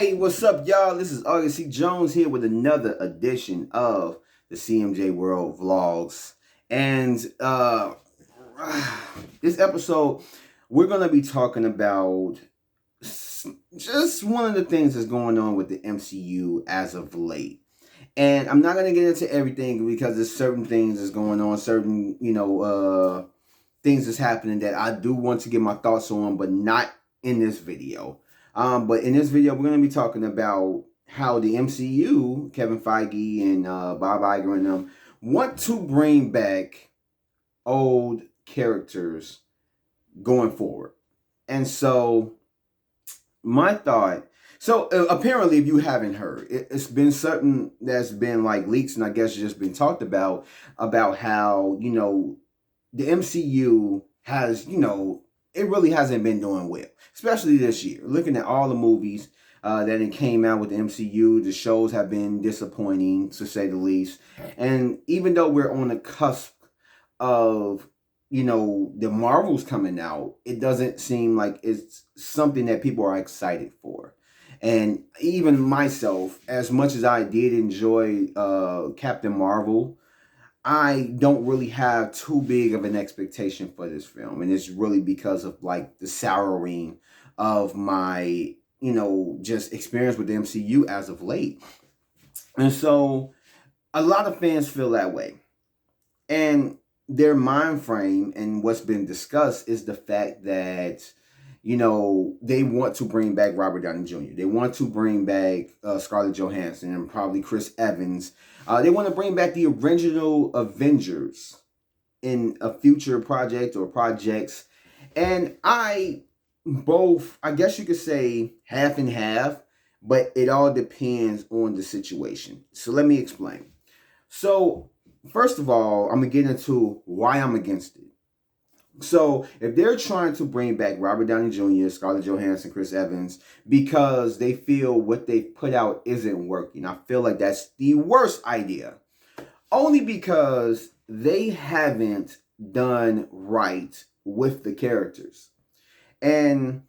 Hey, what's up, y'all? This is August C. Jones here with another edition of the CMJ World Vlogs. And this episode, we're going to be talking about just one of the things that's going on with the MCU as of late. And I'm not going to get into everything because there's certain things that's going on, certain, things that's happening that I do want to get my thoughts on, but not in this video. But in this video, we're going to be talking about how the MCU, Kevin Feige and Bob Iger and them, want to bring back old characters going forward. And so, my thought. So apparently, if you haven't heard, it's been something that's been like leaks, and I guess just been talked about how the MCU has, it really hasn't been doing well, especially this year. Looking at all the movies that it came out with the MCU, the shows have been disappointing, to say the least. And even though we're on the cusp of, the Marvels coming out, it doesn't seem like it's something that people are excited for. And even myself, as much as I did enjoy Captain Marvel, I don't really have too big of an expectation for this film. And it's really because of like the souring of my, just experience with the MCU as of late. And so a lot of fans feel that way. And their mind frame and what's been discussed is the fact that, they want to bring back Robert Downey Jr. They want to bring back Scarlett Johansson and probably Chris Evans. They want to bring back the original Avengers in a future project or projects. And I guess you could say half and half, but it all depends on the situation. So let me explain. So, first of all, I'm going to get into why I'm against it. So, if they're trying to bring back Robert Downey Jr., Scarlett Johansson, Chris Evans, because they feel what they've put out isn't working, I feel like that's the worst idea. Only because they haven't done right with the characters. And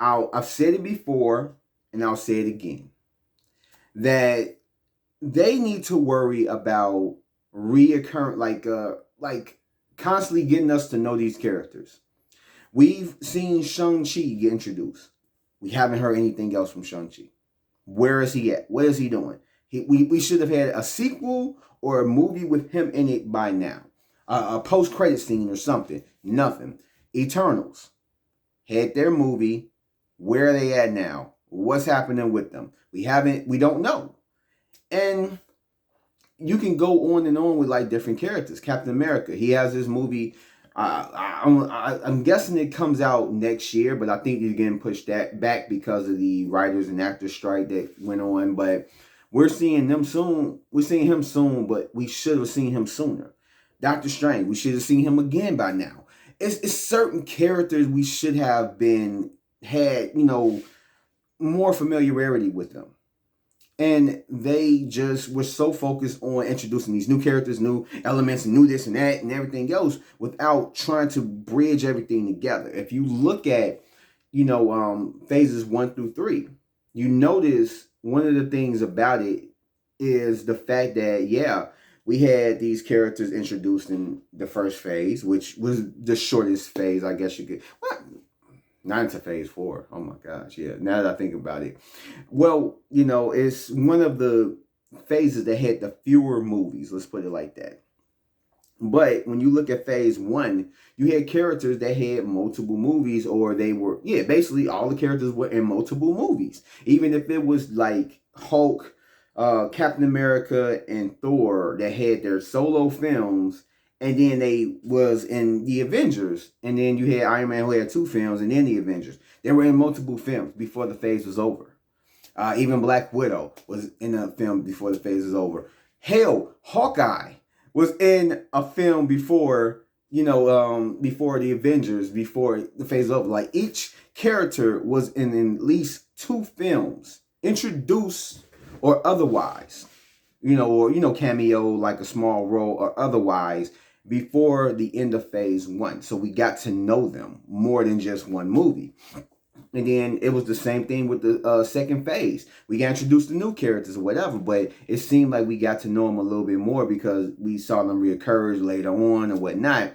I've said it before, and I'll say it again, that they need to worry about reoccurring, like constantly getting us to know these characters. We've seen Shang-Chi get introduced. We haven't heard anything else from Shang-Chi. Where is he at? What is he doing? We should have had a sequel or a movie with him in it by now. A post-credit scene or something. Nothing. Eternals had their movie. Where are they at now? What's happening with them? We don't know. And you can go on and on with like different characters. Captain America, he has his movie. I'm guessing it comes out next year, but I think he's getting pushed back because of the writers and actors strike that went on. But we're seeing them soon. We're seeing him soon, but we should have seen him sooner. Doctor Strange, we should have seen him again by now. It's certain characters we should have had more familiarity with them. And they just were so focused on introducing these new characters, new elements, new this and that, and everything else without trying to bridge everything together. If you look at, phases 1 through 3, you notice one of the things about it is the fact that, yeah, we had these characters introduced in the first phase, which was the shortest phase, I guess you could. What? Not into phase 4. Oh my gosh, yeah. Now that I think about it. Well, it's one of the phases that had the fewer movies, let's put it like that. But when you look at phase 1, you had characters that had multiple movies, or they were, basically all the characters were in multiple movies. Even if it was like Hulk, Captain America, and Thor that had their solo films, and then they was in the Avengers, and then you had Iron Man who had 2 films, and then the Avengers. They were in multiple films before the phase was over. Even Black Widow was in a film before the phase was over. Hell, Hawkeye was in a film before, before the Avengers, before the phase was over. Like each character was in at least 2 films, introduced or otherwise, or cameo, like a small role or otherwise, before the end of phase 1. So we got to know them more than just one movie. And then it was the same thing with the second phase. We got introduced to new characters or whatever, but it seemed like we got to know them a little bit more because we saw them reoccur later on and whatnot.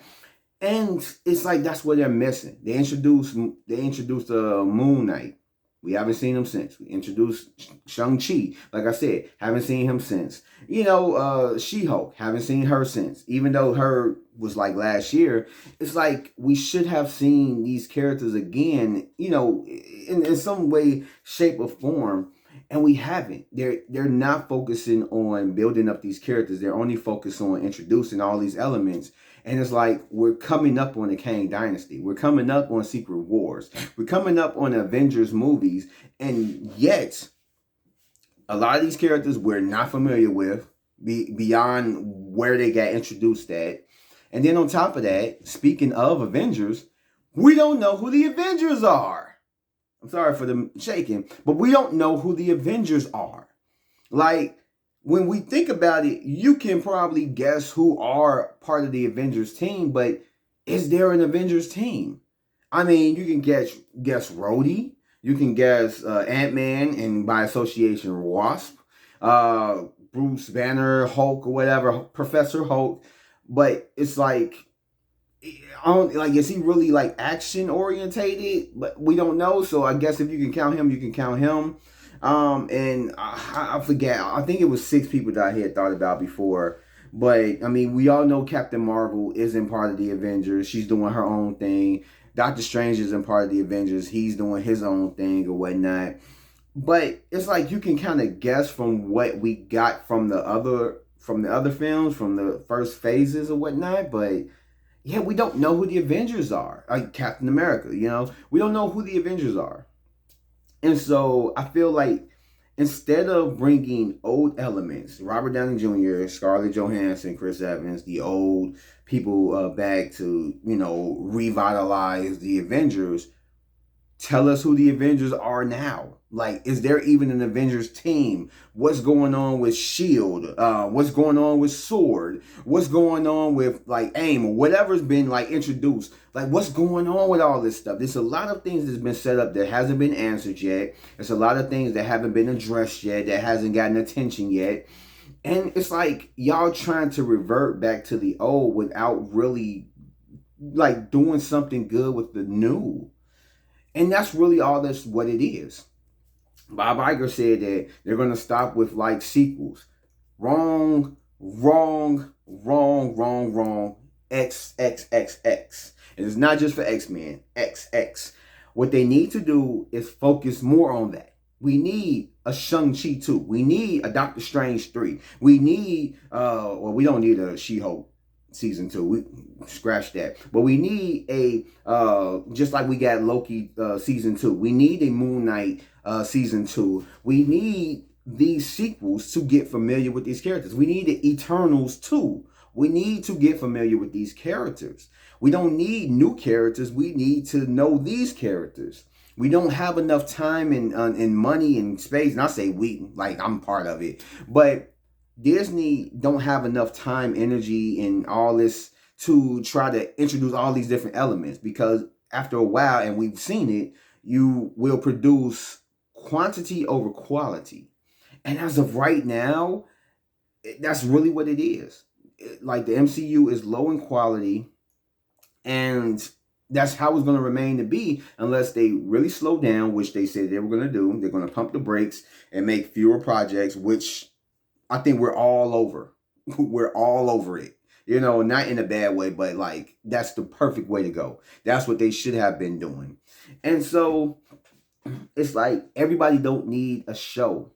And it's like that's what they're missing. They introduced Moon Knight. We haven't seen him since. We introduced Shang-Chi. Like I said, haven't seen him since. She-Hulk, haven't seen her since. Even though her was like last year, it's like we should have seen these characters again, in some way, shape, or form. And we haven't. They're not focusing on building up these characters. They're only focused on introducing all these elements. And it's like we're coming up on the Kang Dynasty. We're coming up on Secret Wars. We're coming up on Avengers movies. And yet, a lot of these characters we're not familiar with beyond where they got introduced at. And then on top of that, speaking of Avengers, we don't know who the Avengers are. I'm sorry for the shaking, but we don't know who the Avengers are. Like, when we think about it, you can probably guess who are part of the Avengers team, but is there an Avengers team? I mean, you can guess Rhodey, you can guess Ant-Man, and by association, Wasp, Bruce Banner, Hulk, or whatever, Professor Hulk. But it's like, is he really like action orientated? But we don't know. So I guess if you can count him, you can count him. And I forget. I think it was 6 people that I had thought about before. But I mean, we all know Captain Marvel isn't part of the Avengers. She's doing her own thing. Doctor Strange isn't part of the Avengers. He's doing his own thing or whatnot. But it's like you can kind of guess from what we got from the other films, from the first phases or whatnot. But yeah, we don't know who the Avengers are. Like Captain America, we don't know who the Avengers are. And so I feel like instead of bringing old elements, Robert Downey Jr., Scarlett Johansson, Chris Evans, the old people back to, revitalize the Avengers, tell us who the Avengers are now. Like, is there even an Avengers team? What's going on with S.H.I.E.L.D.? What's going on with S.W.O.R.D.? What's going on with, like, AIM or whatever's been, like, introduced? Like, what's going on with all this stuff? There's a lot of things that's been set up that hasn't been answered yet. There's a lot of things that haven't been addressed yet, that hasn't gotten attention yet. And it's like y'all trying to revert back to the old without really, like, doing something good with the new. And that's really all that's what it is. Bob Iger said that they're going to stop with like sequels. Wrong, wrong, wrong, wrong, wrong. X, X, X, X. And it's not just for X-Men. X, X. What they need to do is focus more on that. We need a Shang-Chi 2. We need a Doctor Strange 3. We need, we don't need a She-Hulk season 2. We scratch that. But we need just like we got Loki season 2. We need a Moon Knight season 2. We need these sequels to get familiar with these characters. We need the Eternals 2. We need to get familiar with these characters. We don't need new characters. We need to know these characters. We don't have enough time and money and space. And I say we, like I'm part of it. But Disney don't have enough time, energy, and all this to try to introduce all these different elements, because after a while, and we've seen it, you will produce quantity over quality. And as of right now, that's really what it is. Like, the MCU is low in quality, and that's how it's going to remain to be unless they really slow down, which they said they were going to do. They're going to pump the brakes and make fewer projects, which I think we're all over. We're all over it. Not in a bad way, but like, that's the perfect way to go. That's what they should have been doing. And so it's like everybody don't need a show.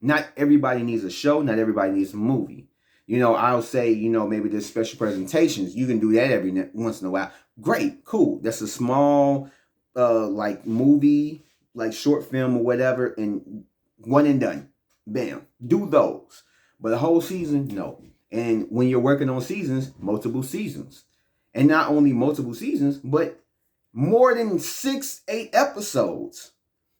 Not everybody needs a show. Not everybody needs a movie. I'll say, maybe there's special presentations. You can do that every once in a while. Great, cool. That's a small, like movie, like short film or whatever, and one and done. Bam. Do those. But a whole season, no. And when you're working on seasons, multiple seasons. And not only multiple seasons, but more than 6, 8 episodes.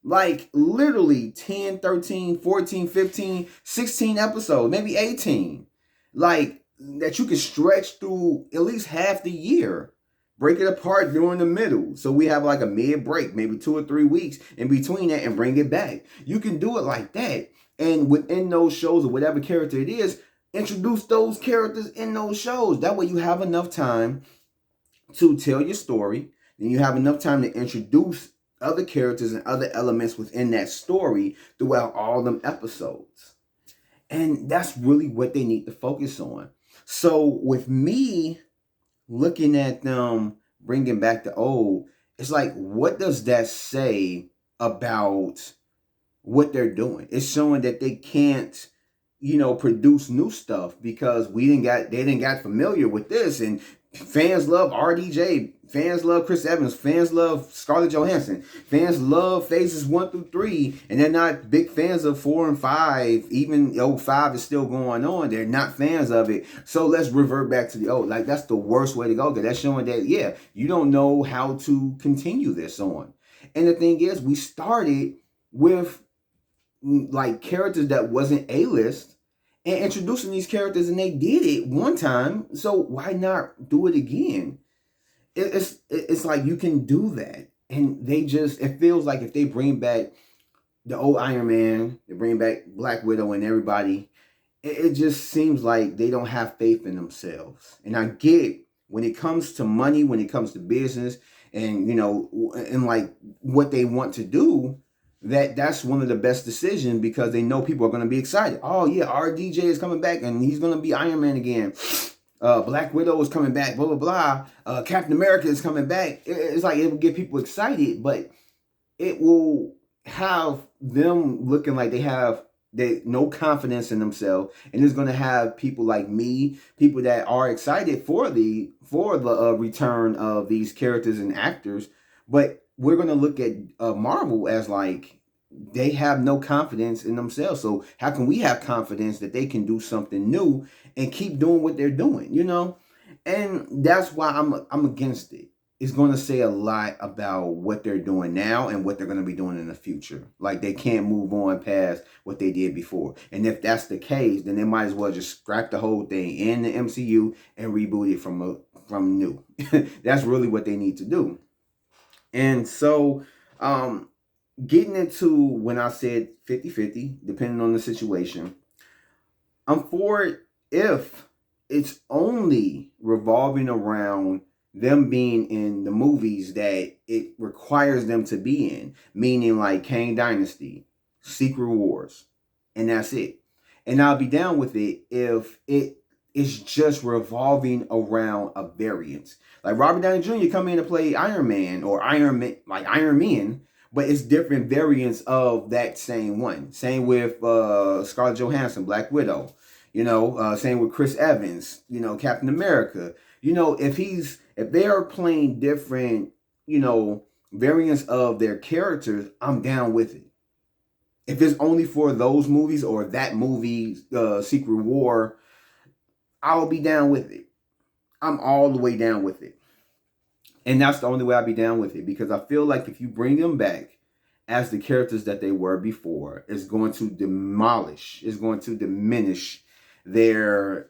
Like literally 10, 13, 14, 15, 16 episodes, maybe 18. Like that you can stretch through at least half the year. break it apart during the middle. So we have like a mid break, maybe 2 or 3 weeks in between that, and bring it back. You can do it like that. And within those shows, or whatever character it is, introduce those characters in those shows. That way you have enough time to tell your story. Then you have enough time to introduce other characters and other elements within that story throughout all them episodes. And that's really what they need to focus on. So with me looking at them bringing back the old, it's like, what does that say about what they're doing? It's showing that they can't, produce new stuff because they didn't got familiar with this, and fans love RDJ, fans love Chris Evans, fans love Scarlett Johansson, fans love phases 1 through 3, and they're not big fans of 4 and 5. Even though 5 is still going on, they're not fans of it. So let's revert back to the old. Like, that's the worst way to go, because that's showing that, yeah, you don't know how to continue this on. And the thing is, we started with like characters that wasn't A-list and introducing these characters, and they did it one time, so why not do it again? It's like, you can do that. And it feels like if they bring back the old Iron Man, they bring back Black Widow and everybody, it just seems like they don't have faith in themselves. And I get, when it comes to money, when it comes to business, and and like what they want to do, that's one of the best decisions, because they know people are going to be excited. Oh yeah, our DJ is coming back and he's going to be Iron Man again. Black Widow is coming back, blah blah blah. Captain America is coming back. It's like, it will get people excited, but it will have them looking like they have no confidence in themselves, and it's going to have people like me, people that are excited for the return of these characters and actors, but we're going to look at Marvel as like, they have no confidence in themselves. So how can we have confidence that they can do something new and keep doing what they're doing, And that's why I'm against it. It's going to say a lot about what they're doing now and what they're going to be doing in the future. Like, they can't move on past what they did before. And if that's the case, then they might as well just scrap the whole thing in the MCU and reboot it from new. That's really what they need to do. And so, getting into when I said 50-50, depending on the situation, I'm for it if it's only revolving around them being in the movies that it requires them to be in, meaning like Kang Dynasty, Secret Wars, and that's it. And I'll be down with it if it is just revolving around a variant. Like Robert Downey Jr. come in to play Iron Man, or Iron Man, but it's different variants of that same one. Same with Scarlett Johansson, Black Widow. Same with Chris Evans, Captain America. If they are playing different, variants of their characters, I'm down with it. If it's only for those movies or that movie, Secret War, I'll be down with it. I'm all the way down with it. And that's the only way I'll be down with it, because I feel like if you bring them back as the characters that they were before, it's going to diminish their,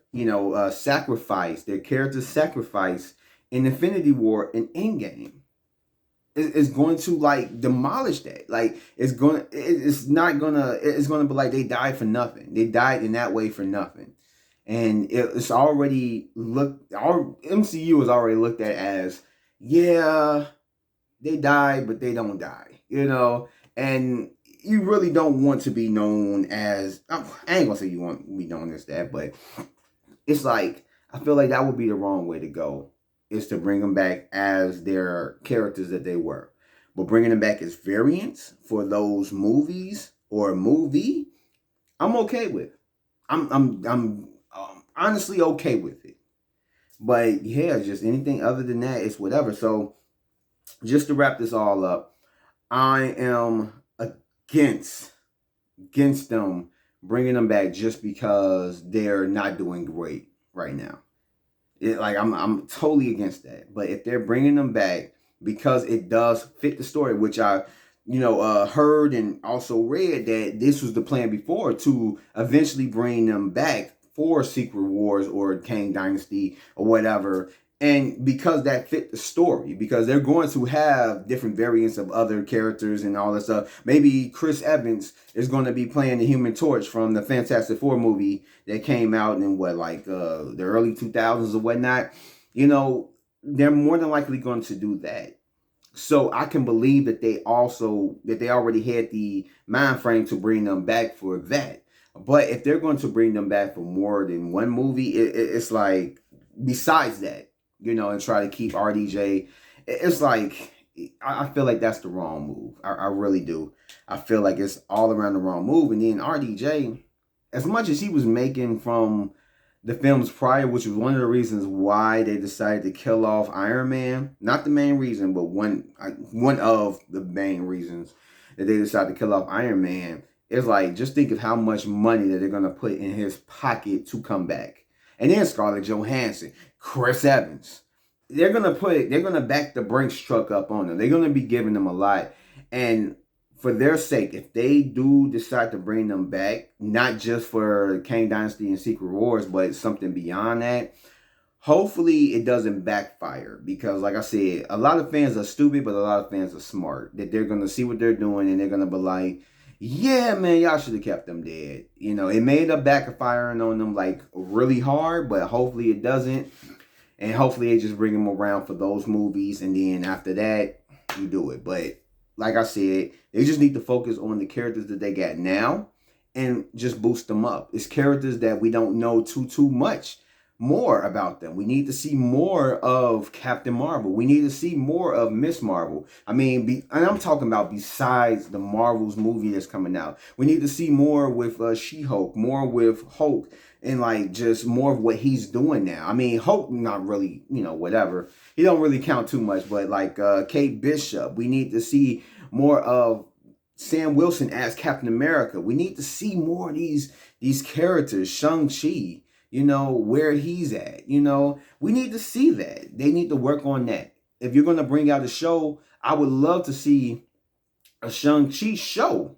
sacrifice, their character sacrifice in Infinity War and Endgame. It's going to like demolish that. Like, it's gonna be like they died for nothing. They died in that way for nothing. And it's already our MCU is already looked at as, yeah, they died, but they don't die, and you really don't want to be known as, I ain't gonna say you want to be known as that, but it's like, I feel like that would be the wrong way to go, is to bring them back as their characters that they were. But bringing them back as variants for those movies or a movie, I'm okay with. I'm honestly okay with it. But yeah, just anything other than that, it's whatever. So just to wrap this all up, I am against them bringing them back just because they're not doing great right now. I'm totally against that. But if they're bringing them back because it does fit the story, which I heard and also read that this was the plan before, to eventually bring them back for Secret Wars or Kang Dynasty or whatever, And because that fit the story, because they're going to have different variants of other characters and all that stuff. Maybe Chris Evans is going to be playing the Human Torch from the Fantastic Four movie that came out in what, like the early 2000s or whatnot. You know, they're more than likely going to do that. So I can believe that they already had the mind frame to bring them back for that. But if they're going to bring them back for more than one movie, it's like, besides that, and try to keep RDJ, it's like, I feel like that's the wrong move. I really do. I feel like it's all around the wrong move. And then RDJ, as much as he was making from the films prior, which was one of the reasons why they decided to kill off Iron Man. Not the main reason, but one of the main reasons that they decided to kill off Iron Man. It's like, just think of how much money that they're gonna put in his pocket to come back. And then Scarlett Johansson, Chris Evans. They're gonna back the Brinks truck up on them. They're gonna be giving them a lot. And for their sake, if they do decide to bring them back, not just for Kang Dynasty and Secret Wars, but something beyond that, hopefully it doesn't backfire. Because like I said, a lot of fans are stupid, but a lot of fans are smart. That they're going to see what they're doing and they're going to be like, yeah, man, y'all should have kept them dead. It may end up backfiring on them like really hard, but hopefully it doesn't. And hopefully they just bring them around for those movies. And then after that, you do it. But like I said, they just need to focus on the characters that they got now and just boost them up. It's characters that we don't know too much more about them. We need to see more of Captain Marvel. We need to see more of Miss Marvel. I mean, and I'm talking about besides the Marvel's movie that's coming out. We need to see more with She-Hulk, more with Hulk, and like just more of what he's doing now. I mean, Hulk, not really, whatever. He don't really count too much, but like Kate Bishop, we need to see more of Sam Wilson as Captain America. We need to see more of these characters. Shang-Chi, where he's at. We need to see that. They need to work on that. If you're going to bring out a show, I would love to see a Shang-Chi show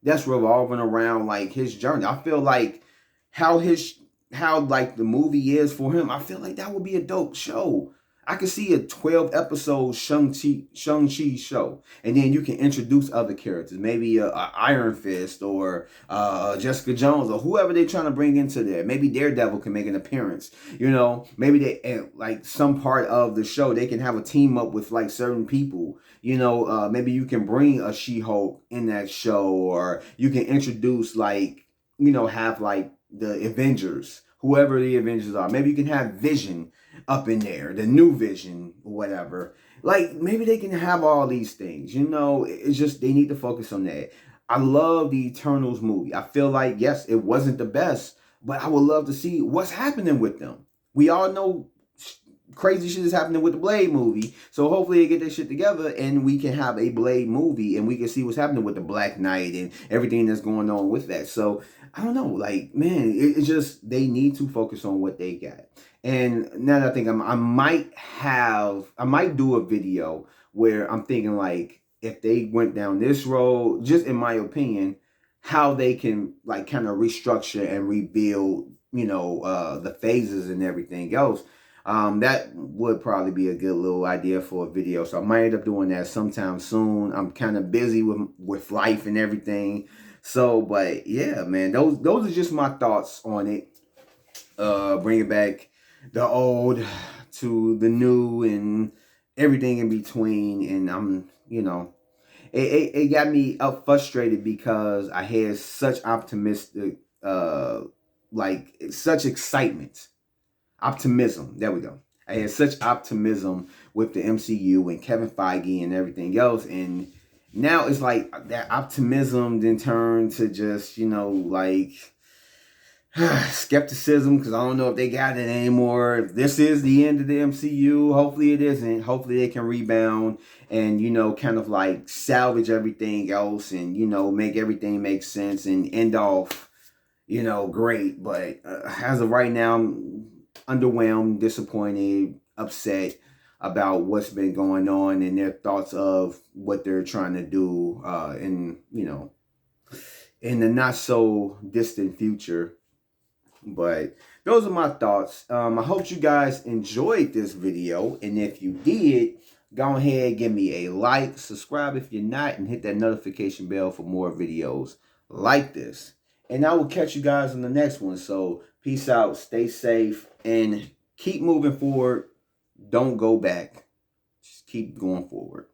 that's revolving around like his journey. I feel like how like the movie is for him, I feel like that would be a dope show. I could see a 12 episode Shang-Chi show. And then you can introduce other characters. Maybe a Iron Fist or Jessica Jones or whoever they're trying to bring into there. Maybe Daredevil can make an appearance. Maybe they, like some part of the show, they can have a team up with like certain people. Maybe you can bring a She-Hulk in that show, or you can introduce like, have like the Avengers, whoever the Avengers are. Maybe you can have Vision up in there, the new Vision, whatever. Like, maybe they can have all these things. It's just they need to focus on that. I love the Eternals movie. I feel like, yes, it wasn't the best, but I would love to see what's happening with them. We all know crazy shit is happening with the Blade movie. So hopefully they get their shit together and we can have a Blade movie and we can see what's happening with the Black Knight and everything that's going on with that. So I don't know, like, man, it's just, they need to focus on what they got. And now that I think I might do a video where I'm thinking like, if they went down this road, just in my opinion, how they can like kind of restructure and rebuild, the phases and everything else. That would probably be a good little idea for a video. So I might end up doing that sometime soon. I'm kind of busy with life and everything. So, but yeah, man, those are just my thoughts on it. Bringing back the old to the new and everything in between. And I'm, it got me up frustrated because I had such optimistic, like such excitement. Optimism. There we go. I had such optimism with the MCU and Kevin Feige and everything else. And now it's like that optimism then turned to just, like skepticism, because I don't know if they got it anymore. If this is the end of the MCU, hopefully it isn't. Hopefully they can rebound and, kind of like salvage everything else and, make everything make sense and end off, great. But as of right now, I'm underwhelmed, disappointed, upset about what's been going on and their thoughts of what they're trying to do in the not so distant future. But those are my thoughts. I hope you guys enjoyed this video. And if you did, go ahead, give me a like, subscribe if you're not, and hit that notification bell for more videos like this. And I will catch you guys on the next one. So peace out, stay safe, and keep moving forward. Don't go back. Just keep going forward.